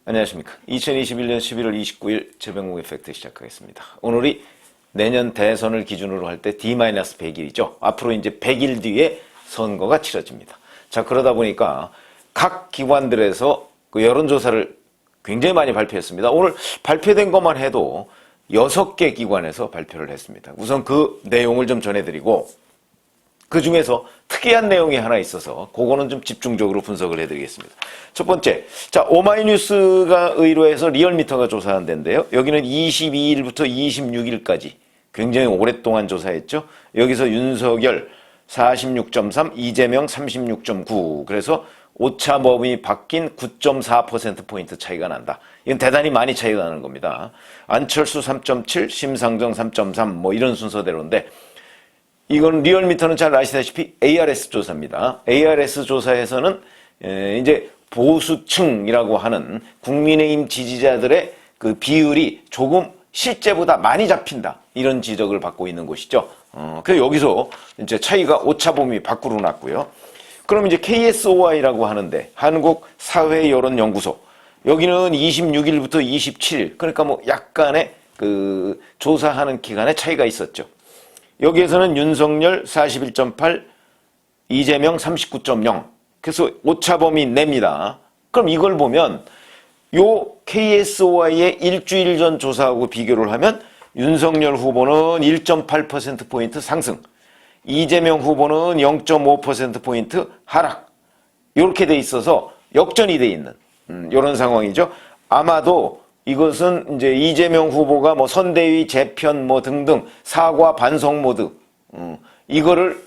안녕하십니까. 2021년 11월 29일 최병목의 팩트 시작하겠습니다. 오늘이 내년 대선을 기준으로 할 때 D-100일이죠. 앞으로 이제 100일 뒤에 선거가 치러집니다. 자, 그러다 보니까 각 기관들에서 그 여론조사를 굉장히 많이 발표했습니다. 오늘 발표된 것만 해도 6개 기관에서 발표를 했습니다. 우선 그 내용을 좀 전해드리고 그 중에서 특이한 내용이 하나 있어서 그거는 좀 집중적으로 분석을 해드리겠습니다. 첫 번째, 자, 오마이뉴스가 의뢰해서 리얼미터가 조사한 데인데요. 여기는 22일부터 26일까지 굉장히 오랫동안 조사했죠. 여기서 윤석열 46.3, 이재명 36.9. 그래서 오차범위 바뀐 9.4%포인트 차이가 난다. 이건 대단히 많이 차이가 나는 겁니다. 안철수 3.7, 심상정 3.3, 뭐 이런 순서대로인데 이건 리얼미터는 잘 아시다시피 ARS 조사입니다. ARS 조사에서는 이제 보수층이라고 하는 국민의힘 지지자들의 그 비율이 조금 실제보다 많이 잡힌다. 이런 지적을 받고 있는 곳이죠. 그래서 여기서 이제 차이가 오차범위 밖으로 났고요. 그럼 이제 KSOI라고 하는데 한국사회여론연구소 여기는 26일부터 27일 그러니까 뭐 약간의 그 조사하는 기간에 차이가 있었죠. 여기에서는 윤석열 41.8, 이재명 39.0. 그래서 오차범위 냅니다. 그럼 이걸 보면 요 KSOI의 일주일 전 조사하고 비교를 하면 윤석열 후보는 1.8%포인트 상승, 이재명 후보는 0.5%포인트 하락. 이렇게 돼 있어서 역전이 돼 있는 이런 상황이죠. 아마도 이것은 이제 이재명 후보가 뭐 선대위 재편 뭐 등등 사과 반성 모드 이거를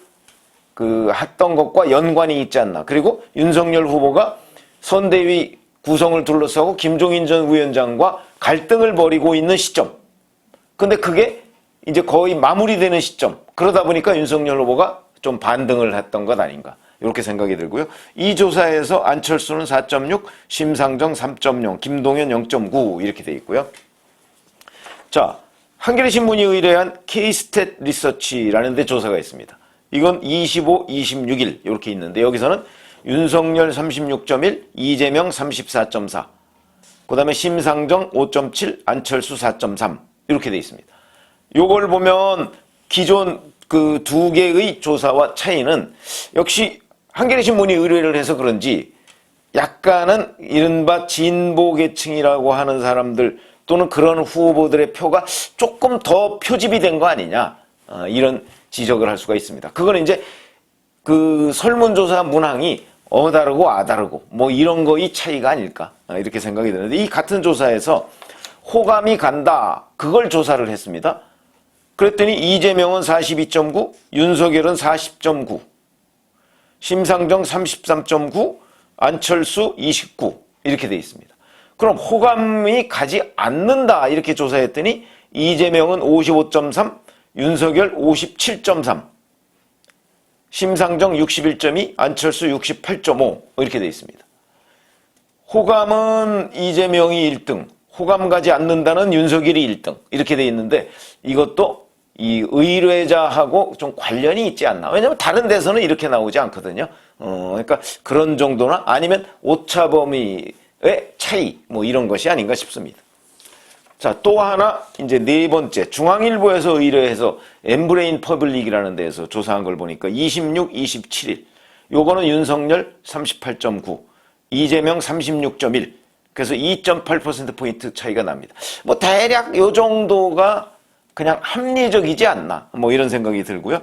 그 했던 것과 연관이 있지 않나. 그리고 윤석열 후보가 선대위 구성을 둘러싸고 김종인 전 위원장과 갈등을 벌이고 있는 시점. 근데 그게 이제 거의 마무리되는 시점. 그러다 보니까 윤석열 후보가 좀 반등을 했던 것 아닌가. 이렇게 생각이 들고요. 이 조사에서 안철수는 4.6, 심상정 3.0, 김동연 0.9 이렇게 돼 있고요. 자, 한겨레신문이 의뢰한 K-스탯 리서치라는 데 조사가 있습니다. 이건 25, 26일 이렇게 있는데 여기서는 윤석열 36.1, 이재명 34.4, 그 다음에 심상정 5.7, 안철수 4.3 이렇게 돼 있습니다. 요걸 보면 기존 그 두 개의 조사와 차이는 역시 한겨레신문이 의뢰를 해서 그런지 약간은 이른바 진보계층이라고 하는 사람들 또는 그런 후보들의 표가 조금 더 표집이 된 거 아니냐 이런 지적을 할 수가 있습니다. 그건 이제 그 설문조사 문항이 다르고 다르고 뭐 이런 거의 차이가 아닐까 이렇게 생각이 드는데 이 같은 조사에서 호감이 간다 그걸 조사를 했습니다. 그랬더니 이재명은 42.9, 윤석열은 40.9, 심상정 33.9, 안철수 29 이렇게 돼 있습니다. 그럼 호감이 가지 않는다 이렇게 조사했더니 이재명은 55.3, 윤석열 57.3, 심상정 61.2, 안철수 68.5 이렇게 돼 있습니다. 호감은 이재명이 1등, 호감 가지 않는다는 윤석열이 1등 이렇게 돼 있는데 이것도 이 의뢰자하고 좀 관련이 있지 않나. 왜냐면 다른 데서는 이렇게 나오지 않거든요. 그러니까 그런 정도나 아니면 오차범위의 차이 뭐 이런 것이 아닌가 싶습니다. 자, 또 하나 이제 네 번째 중앙일보에서 의뢰해서 엠브레인 퍼블릭이라는 데에서 조사한 걸 보니까 26, 27일 요거는 윤석열 38.9, 이재명 36.1 그래서 2.8%포인트 차이가 납니다. 뭐 대략 요 정도가 그냥 합리적이지 않나 뭐 이런 생각이 들고요.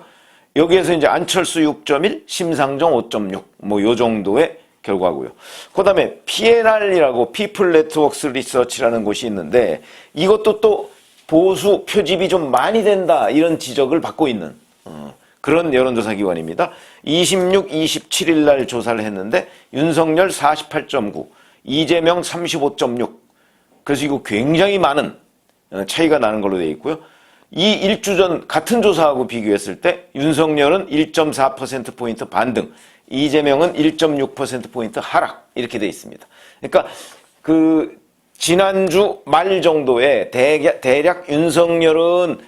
여기에서 이제 안철수 6.1, 심상정 5.6 뭐 요 정도의 결과고요. 그다음에 PNR이라고 People Networks Research라는 곳이 있는데 이것도 또 보수 표집이 좀 많이 된다 이런 지적을 받고 있는 그런 여론조사 기관입니다. 26, 27일 날 조사를 했는데 윤석열 48.9, 이재명 35.6 그래서 이거 굉장히 많은 차이가 나는 걸로 되어 있고요. 이 일주 전 같은 조사하고 비교했을 때 윤석열은 1.4%포인트 반등, 이재명은 1.6%포인트 하락 이렇게 돼 있습니다. 그러니까 그 지난주 말 정도에 대략 윤석열은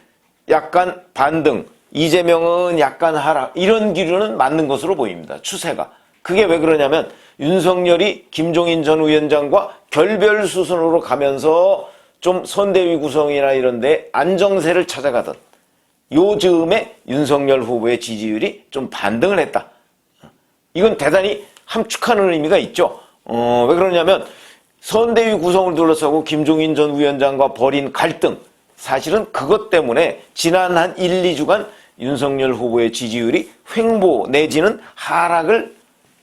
약간 반등, 이재명은 약간 하락 이런 기류는 맞는 것으로 보입니다. 추세가. 그게 왜 그러냐면 윤석열이 김종인 전 위원장과 결별 수순으로 가면서 좀 선대위 구성이나 이런 데 안정세를 찾아가던 요즘에 윤석열 후보의 지지율이 좀 반등을 했다. 이건 대단히 함축하는 의미가 있죠. 왜 그러냐면 선대위 구성을 둘러싸고 김종인 전 위원장과 벌인 갈등, 사실은 그것 때문에 지난 한 1, 2주간 윤석열 후보의 지지율이 횡보 내지는 하락을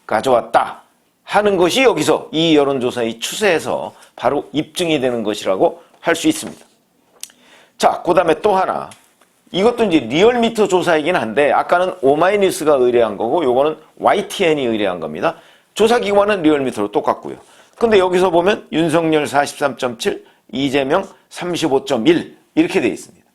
가져왔다 하는 것이 여기서 이 여론조사의 추세에서 바로 입증이 되는 것이라고 할 수 있습니다. 자, 그 다음에 또 하나. 이것도 이제 리얼미터 조사이긴 한데 아까는 오마이뉴스가 의뢰한 거고 요거는 YTN이 의뢰한 겁니다. 조사기관은 리얼미터로 똑같고요. 근데 여기서 보면 윤석열 43.7, 이재명 35.1 이렇게 돼 있습니다.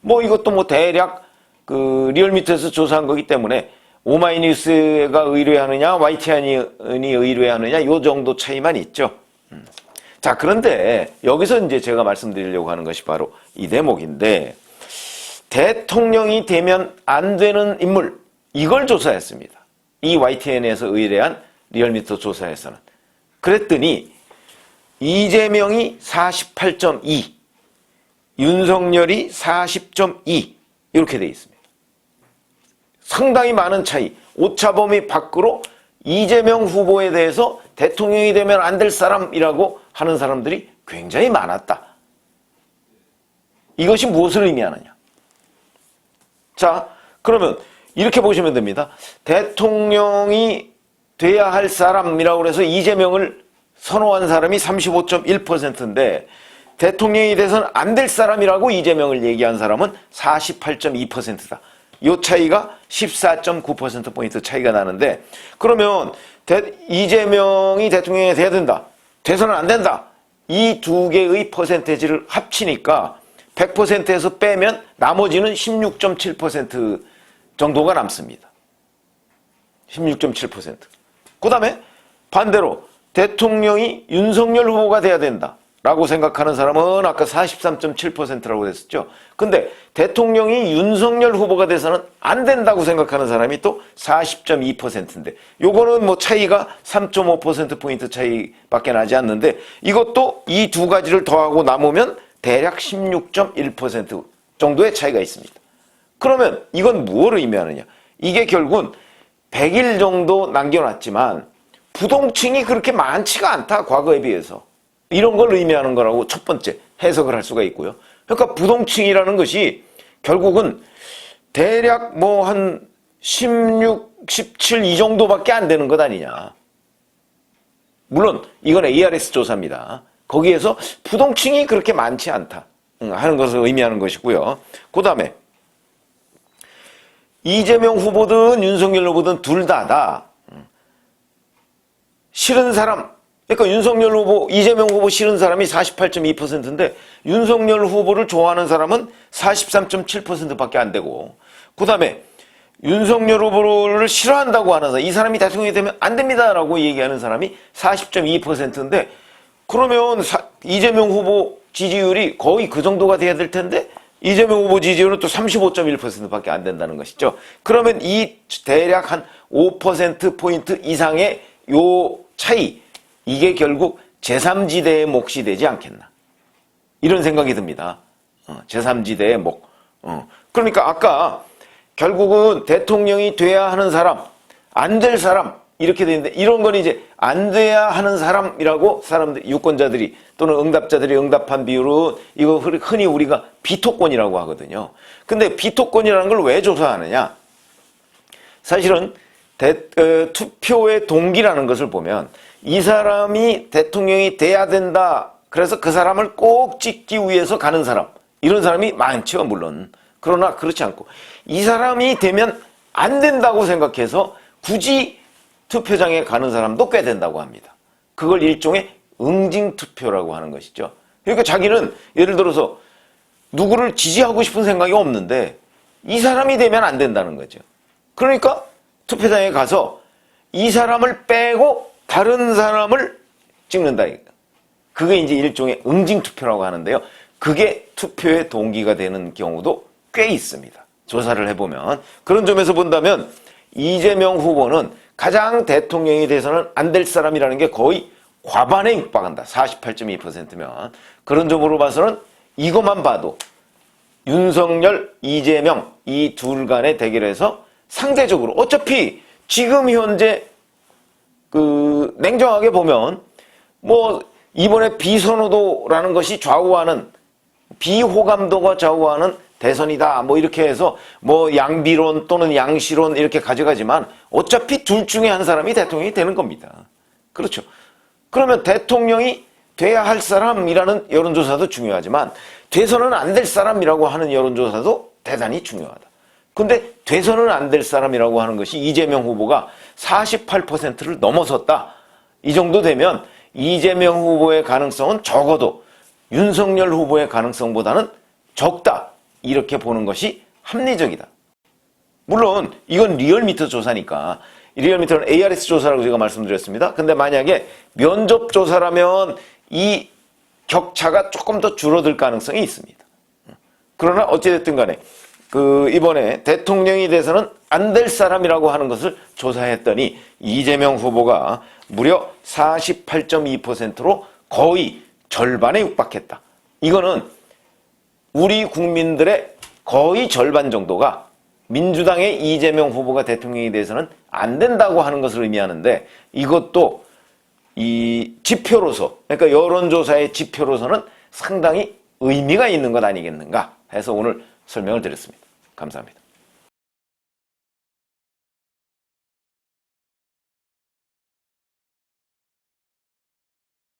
뭐 이것도 뭐 대략 그 리얼미터에서 조사한 거기 때문에 오마이뉴스가 의뢰하느냐 YTN이 의뢰하느냐 요 정도 차이만 있죠. 자, 그런데 여기서 이제 제가 말씀드리려고 하는 것이 바로 이 대목인데 대통령이 되면 안 되는 인물, 이걸 조사했습니다. 이 YTN에서 의뢰한 리얼미터 조사에서는. 그랬더니 이재명이 48.2, 윤석열이 40.2 이렇게 돼 있습니다. 상당히 많은 차이, 오차범위 밖으로 이재명 후보에 대해서 대통령이 되면 안 될 사람이라고 하는 사람들이 굉장히 많았다. 이것이 무엇을 의미하느냐? 자, 그러면 이렇게 보시면 됩니다. 대통령이 돼야 할 사람이라고 해서 이재명을 선호한 사람이 35.1%인데 대통령이 돼서는 안 될 사람이라고 이재명을 얘기한 사람은 48.2%다. 이 차이가 14.9%포인트 차이가 나는데 그러면 이재명이 대통령이 돼야 된다. 돼서는 안 된다. 이 두 개의 퍼센테이지를 합치니까 100%에서 빼면 나머지는 16.7% 정도가 남습니다. 16.7%. 그 다음에 반대로 대통령이 윤석열 후보가 돼야 된다라고 생각하는 사람은 아까 43.7%라고 했었죠. 근데 대통령이 윤석열 후보가 돼서는 안 된다고 생각하는 사람이 또 40.2%인데 요거는 뭐 차이가 3.5%포인트 차이밖에 나지 않는데 이것도 이 두 가지를 더하고 남으면 대략 16.1% 정도의 차이가 있습니다. 그러면 이건 무엇을 의미하느냐? 이게 결국은 100일 정도 남겨놨지만 부동층이 그렇게 많지가 않다, 과거에 비해서. 이런 걸 의미하는 거라고 첫 번째 해석을 할 수가 있고요. 그러니까 부동층이라는 것이 결국은 대략 뭐 한 16, 17 이 정도밖에 안 되는 것 아니냐. 물론 이건 ARS 조사입니다. 거기에서 부동층이 그렇게 많지 않다 하는 것을 의미하는 것이고요. 그 다음에 이재명 후보든 윤석열 후보든 둘 다다 싫은 사람, 그러니까 윤석열 후보, 이재명 후보 싫은 사람이 48.2%인데 윤석열 후보를 좋아하는 사람은 43.7%밖에 안 되고 그 다음에 윤석열 후보를 싫어한다고 하는 사람, 이 사람이 대통령이 되면 안 됩니다라고 얘기하는 사람이 40.2%인데 그러면 이재명 후보 지지율이 거의 그 정도가 돼야 될 텐데 이재명 후보 지지율은 또 35.1%밖에 안 된다는 것이죠. 그러면 이 대략 한 5%포인트 이상의 요 차이, 이게 결국 제3지대의 몫이 되지 않겠나. 이런 생각이 듭니다. 제3지대의 몫. 그러니까 아까 결국은 대통령이 돼야 하는 사람, 안 될 사람, 이렇게 되는데 이런 건 이제 안 돼야 하는 사람이라고 사람들, 유권자들이 또는 응답자들이 응답한 비율은 이거 흔히 우리가 비토권이라고 하거든요. 근데 비토권이라는 걸 왜 조사하느냐? 사실은 투표의 동기라는 것을 보면 이 사람이 대통령이 돼야 된다. 그래서 그 사람을 꼭 찍기 위해서 가는 사람. 이런 사람이 많죠, 물론. 그러나 그렇지 않고 이 사람이 되면 안 된다고 생각해서 굳이 투표장에 가는 사람도 꽤 된다고 합니다. 그걸 일종의 응징투표라고 하는 것이죠. 그러니까 자기는 예를 들어서 누구를 지지하고 싶은 생각이 없는데 이 사람이 되면 안 된다는 거죠. 그러니까 투표장에 가서 이 사람을 빼고 다른 사람을 찍는다. 그게 이제 일종의 응징투표라고 하는데요. 그게 투표의 동기가 되는 경우도 꽤 있습니다. 조사를 해보면. 그런 점에서 본다면 이재명 후보는 가장 대통령이 돼서는 안 될 사람이라는 게 거의 과반에 육박한다. 48.2%면. 그런 점으로 봐서는 이것만 봐도 윤석열, 이재명 이 둘 간의 대결에서 상대적으로 어차피 지금 현재 냉정하게 보면 뭐 이번에 비선호도라는 것이 좌우하는 비호감도가 좌우하는 대선이다 뭐 이렇게 해서 뭐 양비론 또는 양시론 이렇게 가져가지만 어차피 둘 중에 한 사람이 대통령이 되는 겁니다. 그렇죠. 그러면 대통령이 돼야 할 사람이라는 여론조사도 중요하지만 돼서는 안 될 사람이라고 하는 여론조사도 대단히 중요하다. 근데 돼서는 안 될 사람이라고 하는 것이 이재명 후보가 48%를 넘어섰다. 이 정도 되면 이재명 후보의 가능성은 적어도 윤석열 후보의 가능성보다는 적다. 이렇게 보는 것이 합리적이다. 물론 이건 리얼미터 조사니까 리얼미터는 ARS 조사라고 제가 말씀드렸습니다. 근데 만약에 면접 조사라면 이 격차가 조금 더 줄어들 가능성이 있습니다. 그러나 어찌됐든 간에 이번에 대통령이 돼서는 안 될 사람이라고 하는 것을 조사했더니 이재명 후보가 무려 48.2%로 거의 절반에 육박했다. 이거는 우리 국민들의 거의 절반 정도가 민주당의 이재명 후보가 대통령이 돼서는 안 된다고 하는 것을 의미하는데 이것도 이 지표로서 그러니까 여론조사의 지표로서는 상당히 의미가 있는 것 아니겠는가 해서 오늘 설명을 드렸습니다. 감사합니다.